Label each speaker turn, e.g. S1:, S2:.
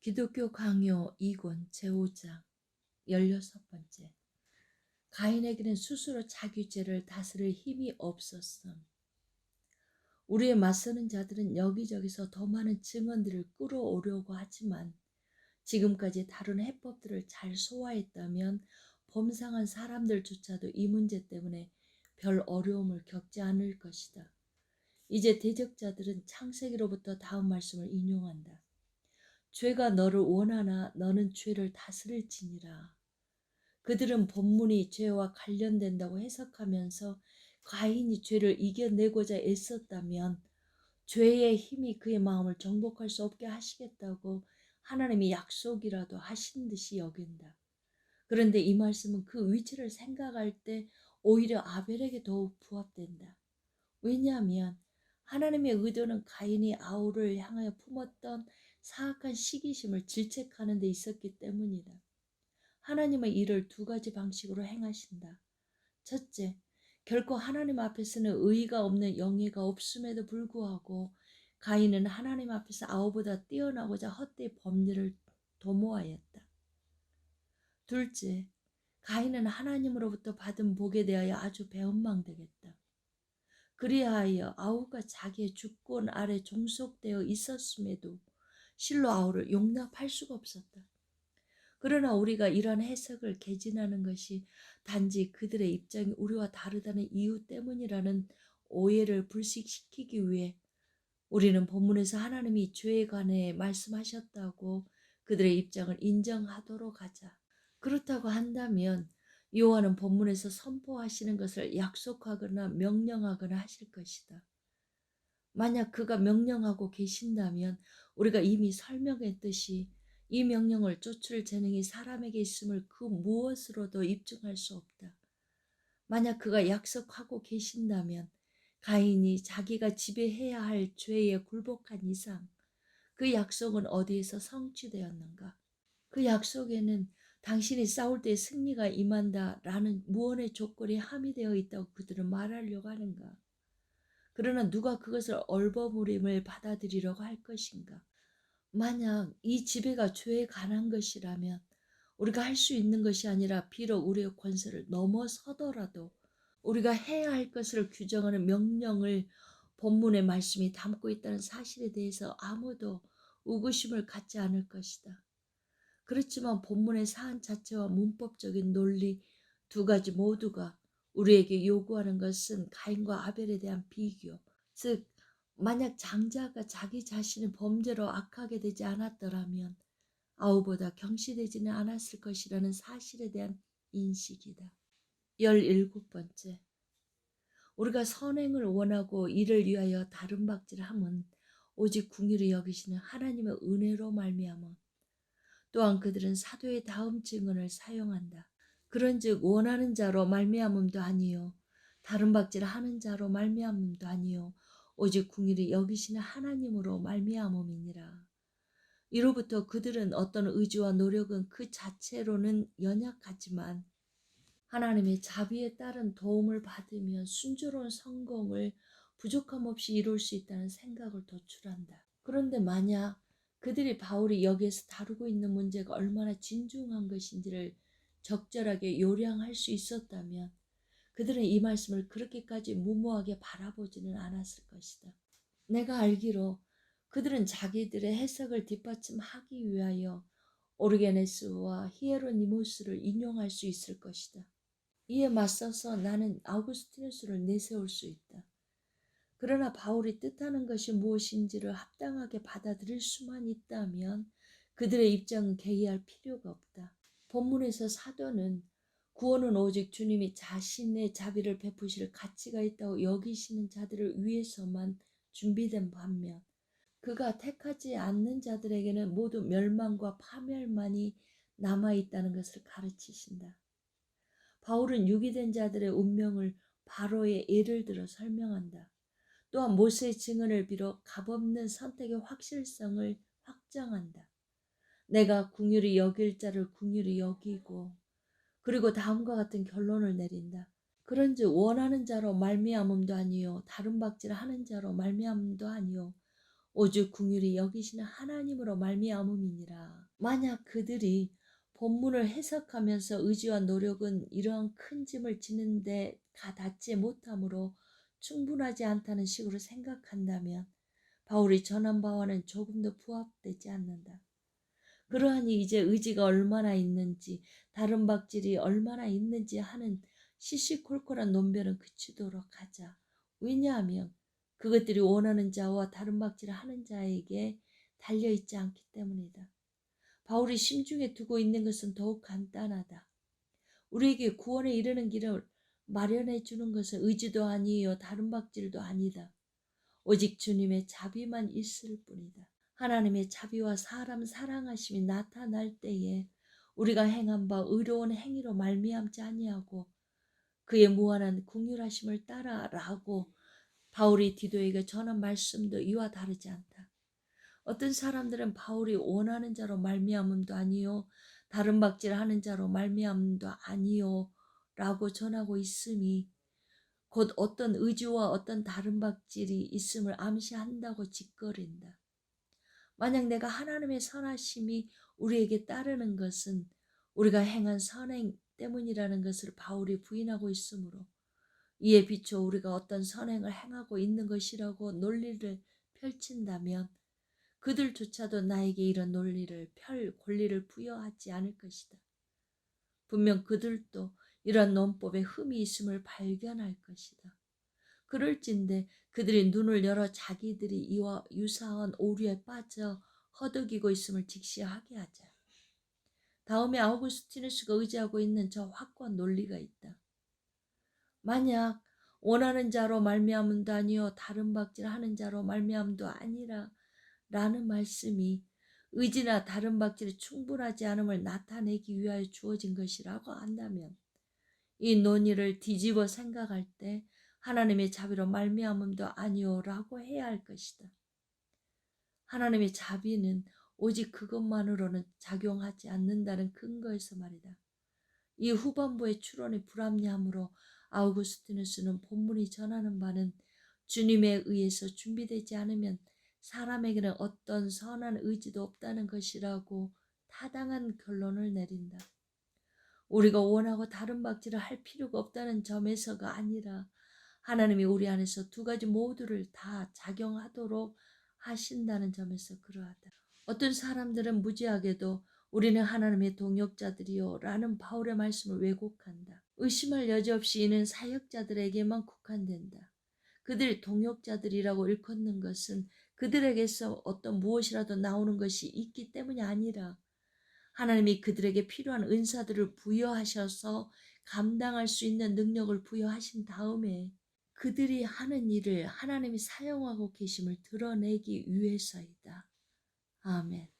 S1: 기독교 강요 2권 제5장 16번째. 가인에게는 스스로 자기 죄를 다스릴 힘이 없었음. 우리의 맞서는 자들은 여기저기서 더 많은 증언들을 끌어오려고 하지만 지금까지 다룬 해법들을 잘 소화했다면 범상한 사람들조차도 이 문제 때문에 별 어려움을 겪지 않을 것이다. 이제 대적자들은 창세기로부터 다음 말씀을 인용한다. 죄가 너를 원하나 너는 죄를 다스릴지니라. 그들은 본문이 죄와 관련된다고 해석하면서 가인이 죄를 이겨내고자 애썼다면 죄의 힘이 그의 마음을 정복할 수 없게 하시겠다고 하나님이 약속이라도 하신 듯이 여긴다. 그런데 이 말씀은 그 위치를 생각할 때 오히려 아벨에게 더욱 부합된다. 왜냐하면 하나님의 의도는 가인이 아우를 향하여 품었던 사악한 시기심을 질책하는 데 있었기 때문이다. 하나님은 이를 두 가지 방식으로 행하신다. 첫째, 결코 하나님 앞에서는 의의가 없는 영예가 없음에도 불구하고 가인은 하나님 앞에서 아우보다 뛰어나고자 헛되이 법률을 도모하였다. 둘째, 가인은 하나님으로부터 받은 복에 대하여 아주 배은망덕했다. 그리하여 아우가 자기의 주권 아래 종속되어 있었음에도 실로 아우를 용납할 수가 없었다. 그러나 우리가 이런 해석을 개진하는 것이 단지 그들의 입장이 우리와 다르다는 이유 때문이라는 오해를 불식시키기 위해 우리는 본문에서 하나님이 죄에 관해 말씀하셨다고 그들의 입장을 인정하도록 하자. 그렇다고 한다면 여호와는 본문에서 선포하시는 것을 약속하거나 명령하거나 하실 것이다. 만약 그가 명령하고 계신다면 우리가 이미 설명했듯이 이 명령을 쫓을 재능이 사람에게 있음을 그 무엇으로도 입증할 수 없다. 만약 그가 약속하고 계신다면 가인이 자기가 지배해야 할 죄에 굴복한 이상 그 약속은 어디에서 성취되었는가? 그 약속에는 당신이 싸울 때 승리가 임한다라는 무언의 조건이 함의되어 있다고 그들은 말하려고 하는가? 그러나 누가 그것을 얼버무림을 받아들이려고 할 것인가? 만약 이 지배가 죄에 관한 것이라면 우리가 할 수 있는 것이 아니라 비록 우리의 권세를 넘어서더라도 우리가 해야 할 것을 규정하는 명령을 본문의 말씀이 담고 있다는 사실에 대해서 아무도 의구심을 갖지 않을 것이다. 그렇지만 본문의 사안 자체와 문법적인 논리 두 가지 모두가 우리에게 요구하는 것은 가인과 아벨에 대한 비교, 즉 만약 장자가 자기 자신의 범죄로 악하게 되지 않았더라면 아우보다 경시되지는 않았을 것이라는 사실에 대한 인식이다. 17번째. 우리가 선행을 원하고 이를 위하여 다른 박질을 함은 오직 궁휼히 여기시는 하나님의 은혜로 말미암아. 또한 그들은 사도의 다음 증언을 사용한다. 그런즉 원하는 자로 말미암음도 아니요 다른 박질을 하는 자로 말미암음도 아니요 오직 궁휼히 여기시는 하나님으로 말미암음이니라. 이로부터 그들은 어떤 의지와 노력은 그 자체로는 연약하지만 하나님의 자비에 따른 도움을 받으면 순조로운 성공을 부족함 없이 이룰 수 있다는 생각을 도출한다. 그런데 만약 그들이 바울이 여기에서 다루고 있는 문제가 얼마나 진중한 것인지를 적절하게 요량할 수 있었다면 그들은 이 말씀을 그렇게까지 무모하게 바라보지는 않았을 것이다. 내가 알기로 그들은 자기들의 해석을 뒷받침하기 위하여 오르게네스와 히에로니모스를 인용할 수 있을 것이다. 이에 맞서서 나는 아우구스티누스를 내세울 수 있다. 그러나 바울이 뜻하는 것이 무엇인지를 합당하게 받아들일 수만 있다면 그들의 입장은 개의할 필요가 없다. 본문에서 사도는 구원은 오직 주님이 자신의 자비를 베푸실 가치가 있다고 여기시는 자들을 위해서만 준비된 반면 그가 택하지 않는 자들에게는 모두 멸망과 파멸만이 남아있다는 것을 가르치신다. 바울은 유기된 자들의 운명을 바로의 예를 들어 설명한다. 또한 모세의 증언을 비롯 값없는 선택의 확실성을 확정한다. 내가 궁휼히 여길 자를 궁휼히 여기고 그리고 다음과 같은 결론을 내린다. 그런즉 원하는 자로 말미암음도 아니요 다른 박질을 하는 자로 말미암음도 아니요 오직 긍휼히 여기시는 하나님으로 말미암음이니라. 만약 그들이 본문을 해석하면서 의지와 노력은 이러한 큰 짐을 지는데 다 닿지 못하므로 충분하지 않다는 식으로 생각한다면 바울이 전한 바와는 조금도 부합되지 않는다. 그러하니 이제 의지가 얼마나 있는지 다른 박질이 얼마나 있는지 하는 시시콜콜한 논변은 그치도록 하자. 왜냐하면 그것들이 원하는 자와 다른 박질을 하는 자에게 달려있지 않기 때문이다. 바울이 심중에 두고 있는 것은 더욱 간단하다. 우리에게 구원에 이르는 길을 마련해 주는 것은 의지도 아니요 다른 박질도 아니다. 오직 주님의 자비만 있을 뿐이다. 하나님의 자비와 사람 사랑하심이 나타날 때에 우리가 행한 바 의로운 행위로 말미암지 아니하고 그의 무한한 긍휼하심을 따라라고 바울이 디도에게 전한 말씀도 이와 다르지 않다. 어떤 사람들은 바울이 원하는 자로 말미암음도 아니요 다른 박질하는 자로 말미암음도 아니요 라고 전하고 있음이 곧 어떤 의지와 어떤 다른 박질이 있음을 암시한다고 짓거린다. 만약 내가 하나님의 선하심이 우리에게 따르는 것은 우리가 행한 선행 때문이라는 것을 바울이 부인하고 있으므로 이에 비춰 우리가 어떤 선행을 행하고 있는 것이라고 논리를 펼친다면 그들조차도 나에게 이런 논리를 펼 권리를 부여하지 않을 것이다. 분명 그들도 이런 논법에 흠이 있음을 발견할 것이다. 그럴진데 그들이 눈을 열어 자기들이 이와 유사한 오류에 빠져 허덕이고 있음을 직시하게 하자. 다음에 아우구스티누스가 의지하고 있는 저 확고한 논리가 있다. 만약 원하는 자로 말미암음도 아니요 다른 박질하는 자로 말미암음도 아니라 라는 말씀이 의지나 다른 박질이 충분하지 않음을 나타내기 위하여 주어진 것이라고 한다면 이 논의를 뒤집어 생각할 때 하나님의 자비로 말미암음도 아니오라고 해야 할 것이다. 하나님의 자비는 오직 그것만으로는 작용하지 않는다는 근거에서 말이다. 이 후반부의 추론이 불합리하므로 아우구스티누스는 본문이 전하는 바는 주님에 의해서 준비되지 않으면 사람에게는 어떤 선한 의지도 없다는 것이라고 타당한 결론을 내린다. 우리가 원하고 다른 박질을 할 필요가 없다는 점에서가 아니라 하나님이 우리 안에서 두 가지 모두를 다 작용하도록 하신다는 점에서 그러하다. 어떤 사람들은 무지하게도 우리는 하나님의 동역자들이요 라는 바울의 말씀을 왜곡한다. 의심할 여지 없이 이는 사역자들에게만 국한된다. 그들이 동역자들이라고 일컫는 것은 그들에게서 어떤 무엇이라도 나오는 것이 있기 때문이 아니라 하나님이 그들에게 필요한 은사들을 부여하셔서 감당할 수 있는 능력을 부여하신 다음에 그들이 하는 일을 하나님이 사용하고 계심을 드러내기 위해서이다. 아멘.